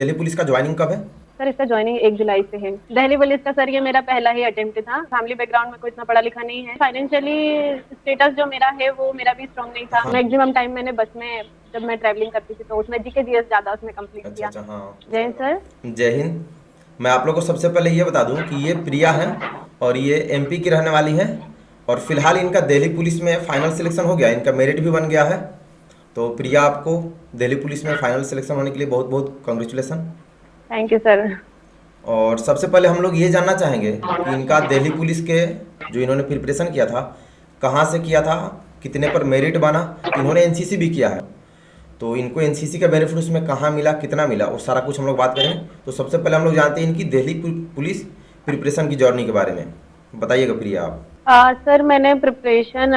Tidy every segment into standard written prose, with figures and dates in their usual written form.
Delhi police का joining कब है? सर इसका ज्वाइनिंग 1 जुलाई से है। दिल्ली पुलिस का सर ये मेरा पहला ही अटेम्प्ट था। फैमिली बैकग्राउंड में कोई इतना पढ़ा लिखा नहीं है। फाइनेंशियली स्टेटस जो मेरा है वो मेरा भी स्ट्रांग नहीं था। हाँ। मैक्सिमम टाइम मैंने बस में जब मैं ट्रैवलिंग करती थी तो उसमें जीके जीएस ज्यादा उसमें कंप्लीट अच्छा किया। अच्छा, हाँ। जय हिंद सर। जय हिंद। मैं आप लोग को सबसे पहले ये बता दूं कि ये प्रिया है और ये एमपी की रहने वाली है। और फिलहाल इनका दिल्ली पुलिस में फाइनल सिलेक्शन हो गया, इनका मेरिट भी बन गया है। तो प्रिया, आपको दिल्ली पुलिस में फाइनल सिलेक्शन होने के लिए बहुत बहुत कॉन्ग्रेचुलेसन। Thank you sir. और सबसे पहले हम लोग ये जानना चाहेंगे कि इनका दिल्ली पुलिस के जो इन्होंने प्रिपरेशन किया था, कहाँ से किया था, कितने पर मेरिट बना। इन्होंने एनसीसी भी किया है, तो इनको एनसीसी का बेनिफिट उसमें कहाँ मिला, कितना मिला, और सारा कुछ हम लोग बात करें। तो सबसे पहले हम लोग जानते हैं इनकी दिल्ली पुलिस प्रिपरेशन की जर्नी के बारे में। बताइएगा प्रिया आप। सर मैंने प्रिपरेशन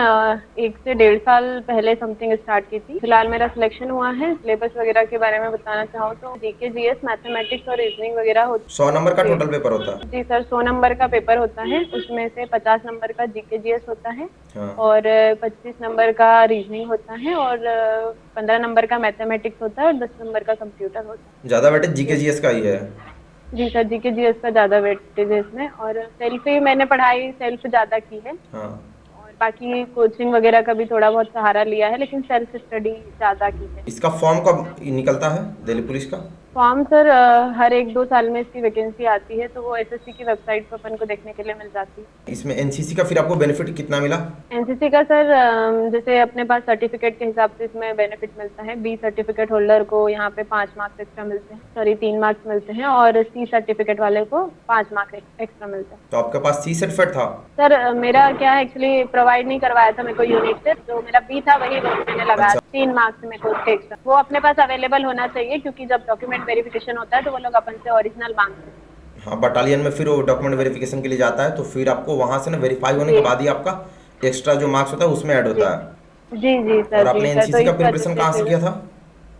1 से 1.5 साल पहले समथिंग स्टार्ट की थी। फिलहाल मेरा सिलेक्शन हुआ है। सिलेबस वगैरह के बारे में बताना चाहूँ तो जीके जीएस मैथमेटिक्स और रीजनिंग वगैरह होती 100 नंबर का है। टोटल पेपर होता है। जी सर, 100 नंबर का पेपर होता है। उसमें से 50 नंबर का जीके जीएस होता है हाँ। और 25 नंबर का रीजनिंग होता है और 15 नंबर का मैथमेटिक्स होता है और 10 नंबर का कंप्यूटर होता ज़्यादा वेटेज है। जीके ये जीएस का ही है। जी सर, जीके जीएस का ज़्यादा वेटेज है इसमें और सेल्फ ही मैंने पढ़ाई सेल्फ ज़्यादा की है हाँ। और बाकी कोचिंग वगैरह का भी थोड़ा बहुत सहारा लिया है, लेकिन सेल्फ स्टडी ज़्यादा की है। इसका फॉर्म कब निकलता है दिल्ली पुलिस का? फॉर्म सर हर 1-2 साल में इसकी वैकेंसी आती है, तो वो एसएससी की वेबसाइट पर अपन को देखने के लिए मिल जाती है। इसमें एनसीसी का फिर आपको बेनिफिट कितना मिला? एनसीसी का सर जैसे अपने पास सर्टिफिकेट के हिसाब से इसमें बेनिफिट मिलता है। बी सर्टिफिकेट होल्डर को यहाँ पे 5 मार्क्स एक्स्ट्रा मिलते हैं, सॉरी 3 मार्क्स मिलते हैं, और सी सर्टिफिकेट वाले को 5 मार्क्स एक्स्ट्रा मिलते हैं। तो आपके पास सी सर्टिफिकेट था? सर मेरा क्या है, एक्चुअली प्रोवाइड नहीं करवाया था मेरे को यूनिट से, जो मेरा बी था वही मैंने लगाया। अच्छा। 3 मार्क्स मेरे को उसके एक्स्ट्रा, वो अपने पास अवेलेबल होना चाहिए क्योंकि जब डॉक्यूमेंट वेरिफिकेशन होता है तो वो लोग अपन से ओरिजिनल मांगते हैं। हाँ, बटालियन में फिर वो डॉक्यूमेंट वेरिफिकेशन के लिए जाता है, तो फिर आपको वहाँ से ना वेरीफाई होने के जी बाद ही आपका एक्स्ट्रा जो मार्क्स होता है उसमें ऐड जी होता है। जी जी और सर, जी आपने सर, तो एनसीसी का इस प्रिपरेशन वजह कहाँ से से किया था?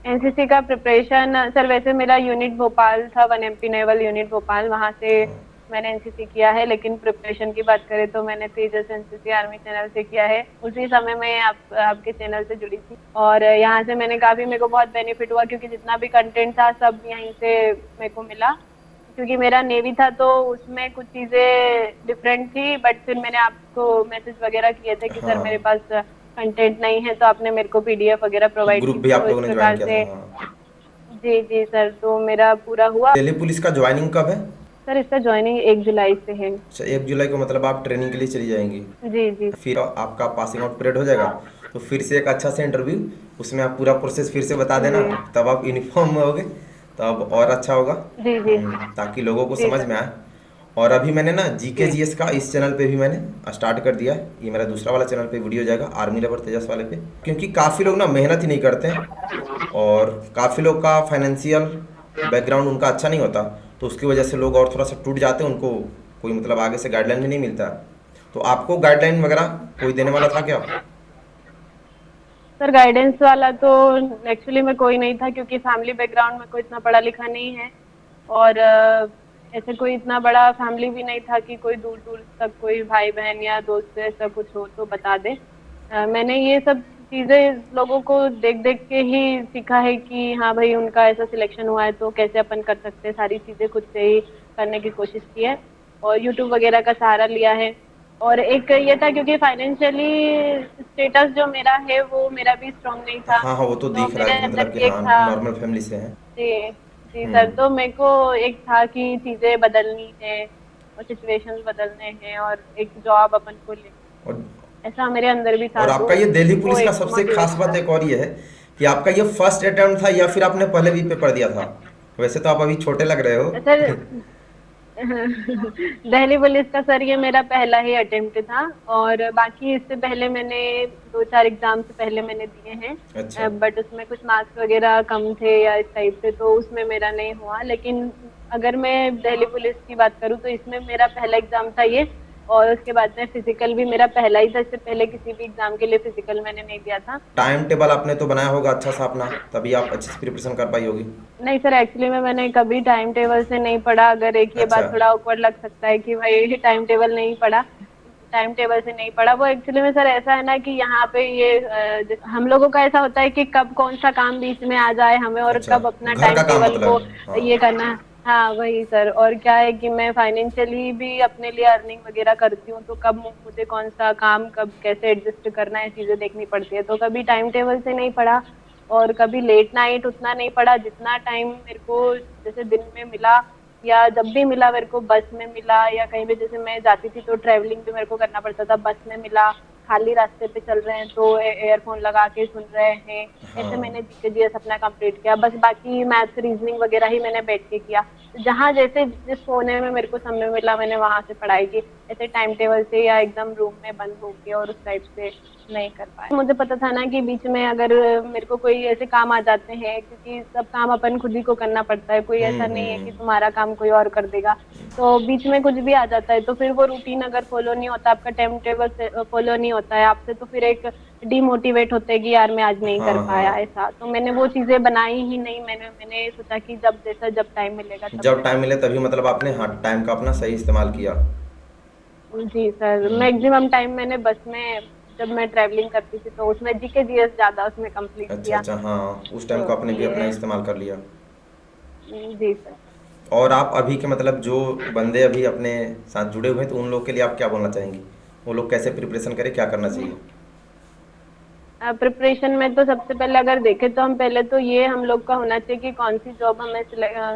एनसीसी का प्रिपरेशन सर वैसे मेरा यूनिट भोपाल था, 1 एमपी नेवल यूनिट भोपाल, वहाँ से मैंने एनसीसी किया है। लेकिन प्रिपरेशन की बात करें तो मैंने तेजस एनसीसी आर्मी चैनल से किया है। उसी समय में आपके चैनल से जुड़ी थी और यहाँ से मैंने काफी, मेरे को बहुत बेनिफिट हुआ क्योंकि जितना भी कंटेंट था सब यहीं से मेरे को मिला। क्योंकि मेरा नेवी था तो उसमें कुछ चीजें डिफरेंट थी, बट फिर मैंने आपको मैसेज वगैरह किए थे कि सर मेरे हाँ, पास कंटेंट नहीं है, तो आपने मेरे को पीडीएफ वगैरह प्रोवाइड ग्रुप की भी थी, आप तो इस लोगों ने ज्वाइन प्रकार किया था, से। हाँ। जी जी सर, तो मेरा पूरा हुआ। दिल्ली पुलिस का ज्वाइनिंग कब है? सर इसका ज्वाइनिंग 1 जुलाई से है। अच्छा, 1 जुलाई को मतलब आप ट्रेनिंग के लिए चली जाएंगी। जी जी फिर आपका पासिंग आउट परेड हो जाएगा, तो फिर से एक अच्छा सा इंटरव्यू, उसमें आप पूरा प्रोसेस फिर से बता देना, जी तब आप यूनिफॉर्म में होगे, तब और अच्छा होगा। जी जी ताकि लोगों को जी समझ सर। में आए। और अभी मैंने ना जीके जी जीएस का इस चैनल पे भी मैंने स्टार्ट कर दिया है। ये मेरा दूसरा वाला चैनल पे वीडियो जाएगा, आर्मी लेवर तेजस वाले पे, क्योंकि काफ़ी लोग ना मेहनत ही नहीं करते हैं और काफ़ी लोग का फाइनेंशियल बैकग्राउंड उनका अच्छा नहीं होता, तो उसकी वजह से लोग और थोड़ा सा टूट जाते हैं, उनको कोई मतलब आगे से गाइडलाइन भी नहीं मिलता। तो आपको गाइडलाइन वगैरह कोई देने वाला था क्या? सर गाइडेंस वाला तो एक्चुअली में कोई नहीं था क्योंकि फैमिली बैकग्राउंड में कोई इतना पढ़ा लिखा नहीं है और ऐसे कोई इतना बड़ा फैमिली भी नहीं था कि कोई दूर दूर तक कोई भाई बहन या दोस्त ऐसा कुछ हो तो बता दे। मैंने ये सब चीजें लोगों को देख देख के ही सीखा है कि हाँ भाई उनका ऐसा सिलेक्शन हुआ है तो कैसे अपन कर सकते हैं, सारी चीजें खुद से ही करने की कोशिश की है और यूट्यूब वगैरह का सहारा लिया है। और एक ये था क्योंकि फाइनेंशियली स्टेटस जो मेरा है वो मेरा भी स्ट्रांग नहीं था, हाँ हाँ, वो तो तो दिख रहा है मेरे कि अंदर मतलब कि भी एक हाँ, था। नॉर्मल फैमिली से हैं। जी जी सर, हम्म। तो मेरे को एक था कि चीजें बदलनी है और सिचुएशंस बदलने हैं और एक जॉब अपन को ले, और ऐसा मेरे अंदर भी था, और तो आपका ये दिल्ली वो पुलिस का एक सबसे खास मोटिवेशन बात था। एक और ये है कि आपका ये फर्स्ट अटेम्प्ट था या फिर आपने पहले भी पेपर दिया था? वैसे तो आप अभी छोटे लग रहे हो। सर दिल्ली पुलिस का सर ये मेरा पहला ही अटेम्प्ट था और बाकी इससे पहले मैंने 2-4 एग्जाम से पहले मैंने दिए अच्छा। हैं, बट उसमें कुछ मार्क्स वगैरह कम थे या इस टाइप से, तो उसमें मेरा नहीं हुआ। लेकिन अगर मैं दिल्ली पुलिस की बात करूँ तो इसमें मेरा पहला एग्जाम था ये, और उसके बाद में फिजिकल भी मेरा पहला ही था। इससे पहले किसी भी एग्जाम के लिए फिजिकल मैंने नहीं दिया था। टाइम टेबल आपने तो बनाया होगा अच्छा सा अपना, तभी आप अच्छे से प्रिपरेशन कर पाई होगी। नहीं सर, एक्चुअली में मैंने कभी टाइम टेबल से नहीं पढ़ा। अगर एक ये अच्छा। बात थोड़ा awkward लग सकता है कि भाई टाइम टेबल नहीं पढ़ा, टाइम टेबल से नहीं पढ़ा। वो एक्चुअली में सर ऐसा है ना कि यहाँ पे ये हम लोगों का ऐसा होता है कि कब कौन सा काम बीच में आ जाए हमें और अच्छा, कब अपना घर टाइम का काम टेबल को मतलब, हाँ। ये करना है। हाँ वही सर। और क्या है कि मैं फाइनेंशियली भी अपने लिए अर्निंग वगैरह करती हूँ, तो कब मुझे कौन सा काम कब कैसे एडजस्ट करना है चीजें देखनी पड़ती है। तो कभी टाइम टेबल से नहीं पढ़ा और कभी लेट नाइट उतना नहीं पढ़ा जितना टाइम मेरे को जैसे दिन में मिला, या जब भी मिला मेरे को, बस में मिला या कहीं भी जैसे मैं जाती थी तो ट्रैवलिंग भी मेरे को करना पड़ता था, बस में मिला, खाली रास्ते पे चल रहे हैं तो एयरफोन लगा के सुन रहे हैं, ऐसे हाँ। मैंने जीके जीएस अपना कंप्लीट किया। बस बाकी मैथ्स रीजनिंग वगैरह ही मैंने बैठ के किया। जहाँ जैसे जिस कोने में मेरे को समय मिला मैंने वहां से पढ़ाई की, ऐसे टाइम टेबल से या एकदम रूम में बंद होके और उस टाइप से नहीं कर पाया। मुझे पता था ना कि बीच में अगर मेरे को कोई ऐसे काम आ जाते हैं, क्योंकि सब काम अपन खुद ही को करना पड़ता है, कोई ऐसा नहीं है कि हम्म। तुम्हारा काम कोई और कर देगा। तो बीच में कुछ भी आ जाता है तो फिर वो रूटीन अगर फॉलो नहीं होता, आपका टाइम टेबल फॉलो नहीं होता है आपसे, तो फिर एक डिमोटिवेट होते हैं कि यार मैं आज नहीं कर हाँ पाया हाँ। ऐसा। तो मैंने वो चीजें बनाई ही नहीं। मैंने सोचा कि जब जैसा जब टाइम मिलेगा तब जब टाइम करूंगी। मिले तभी मतलब आपने, हाँ, टाइम का अपना सही इस्तेमाल किया। जी सर, हम्म। मैक्सिमम टाइम मैंने बस में जब मैं ट्रैवलिंग करती थी तो उसमें जीके जीएस ज्यादा उसमें कंप्लीट अच्छा किया। अच्छा, हाँ, उस टाइम तो को आपने भी अपना ये इस्तेमाल कर लिया। जी सर। और आप अभी के मतलब जो बंदे अभी अपने साथ जुड़े हुए हैं, तो उन लोग के लिए आप क्या बोलना चाहेंगी? वो लोग कैसे प्रिपरेशन करें, क्या करना चाहिए? प्रिपरेशन में तो सबसे पहले अगर देखें तो हम पहले तो ये हम लोग का होना चाहिए कि कौन सी जॉब हमें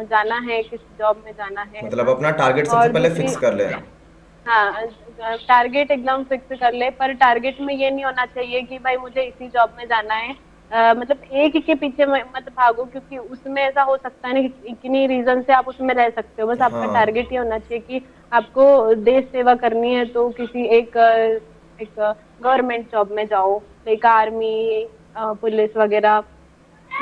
जाना है, किस जॉब में जाना है मतलब ऐसा। अपना टारगेट सबसे और पहले दूसरी, फिक्स कर लें। हाँ, टारगेट एकदम फिक्स कर ले, पर टारगेट में ये नहीं होना चाहिए कि भाई मुझे इसी जॉब में जाना है। मतलब एक के पीछे मत भागो, क्योंकि उसमें ऐसा हो सकता है ना कि किन्हीं रीजन से आप उसमें रह सकते हो। बस आपका हाँ। टारगेट ये होना चाहिए कि आपको देश सेवा करनी है तो किसी एक गवर्नमेंट जॉब में जाओ, लाइक आर्मी, पुलिस वगैरह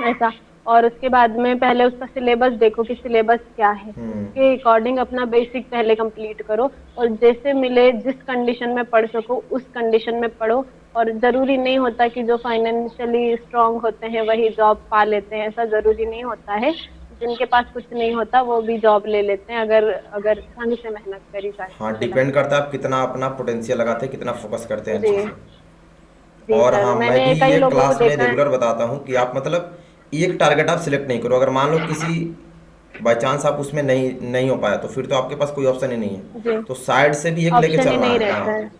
ऐसा। और उसके बाद में पहले उसका सिलेबस देखो कि सिलेबस क्या है, हम्म। उसके अकॉर्डिंग अपना बेसिक पहले कंप्लीट करो। और जैसे मिले जिस कंडीशन में पढ़ सको उस कंडीशन में पढ़ो। और जरूरी नहीं होता कि जो फाइनेंशियली स्ट्रांग होते हैं वही जॉब पा लेते हैं, ऐसा जरूरी नहीं होता है। जिनके पास कुछ नहीं होता वो भी जॉब ले लेते हैं, अगर अगर ढंग से मेहनत करी जाए, हाँ, मुझे डिपेंड लगता है। करता है आप कितना अपना पोटेंशियल लगाते हैं, कितना फोकस करते हैं हर जी चीज़ में। जी और सर, हाँ, मैं मैंने भी कई ये लोगों को क्लास में देखा है। रेगुलर बताता हूँ कि आप मतलब एक टारगेट आप सिलेक्ट नहीं करो। अगर मान लो किसी बाई चांस आप उसमें नहीं नहीं हो पाया, तो फिर तो आपके पास कोई ऑप्शन ही नहीं है। जी, तो साइड से भी एक लेके ऑप्शन ही चलना नहीं है, हाँ। रहता है।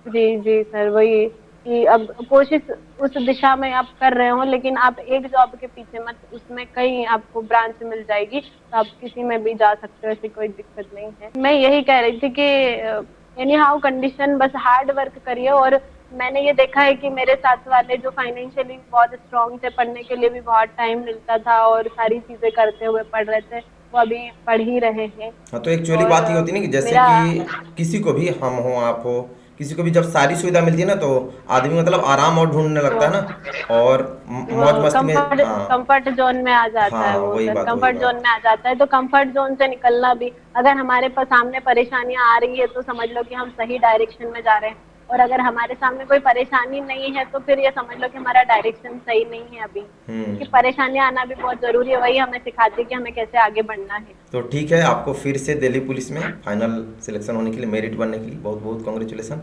जी जी सर, वही कि अब कोशिश उस दिशा में आप कर रहे हो, लेकिन आप एक जॉब के पीछे मत, उसमें कई आपको ब्रांच मिल जाएगी तो आप किसी में भी जा सकते हो, ऐसी कोई दिक्कत नहीं है। मैं यही कह रही थी कि एनी हाउ कंडीशन, बस हार्ड वर्क करिए। और मैंने ये देखा है कि मेरे साथ वाले जो फाइनेंशियली बहुत स्ट्रांग थे, पढ़ने के लिए भी बहुत टाइम मिलता था और सारी चीजें करते हुए पढ़ रहे थे, वो अभी पढ़ ही रहे हैं। हाँ, तो एक्चुअली और बात ये होती है ना कि जैसे मेरा, कि किसी को भी, हम हो आप हो, किसी को भी जब सारी सुविधा मिलती है ना, तो आदमी मतलब आराम और ढूंढने लगता वो है ना, और वो मौज मस्ती में, कंफर्ट हाँ। कंफर्ट जोन में आ जाता है हाँ, वो वही सर, बात वही कंफर्ट जोन बात। में आ जाता है। तो कंफर्ट जोन से निकलना भी, अगर हमारे पास सामने परेशानियां आ रही है तो समझ लो कि हम सही डायरेक्शन में जा रहे हैं। और अगर हमारे सामने कोई परेशानी नहीं है तो फिर ये समझ लो कि हमारा डायरेक्शन सही नहीं है अभी, क्योंकि हम्म। परेशानियां आना भी बहुत जरूरी है, वही हमें सिखाती है कि हमें कैसे आगे बढ़ना है। तो ठीक है, आपको फिर से दिल्ली पुलिस में फाइनल सिलेक्शन होने के लिए, मेरिट बनने के लिए बहुत बहुत कॉन्ग्रेचुलेसन।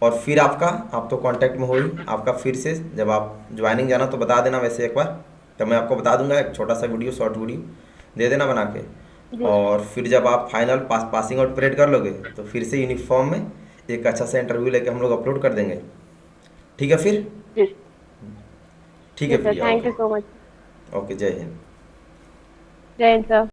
और फिर आपका, आप तो कांटेक्ट में हो ही, आपका फिर से जब आप ज्वाइनिंग जाना तो बता देना वैसे एक बार, तब मैं आपको बता दूंगा, एक छोटा सा वीडियो, शॉर्ट वीडियो दे देना बना के। जी और फिर जब आप फाइनल पासिंग आउट परेड कर लोगे, तो फिर से यूनिफॉर्म में एक अच्छा सा इंटरव्यू लेके हम लोग अपलोड कर देंगे। ठीक है फिर? जी ठीक जी है sir, Priya, thank okay. You so much. Okay, जय हिंद। जय हिंद सर।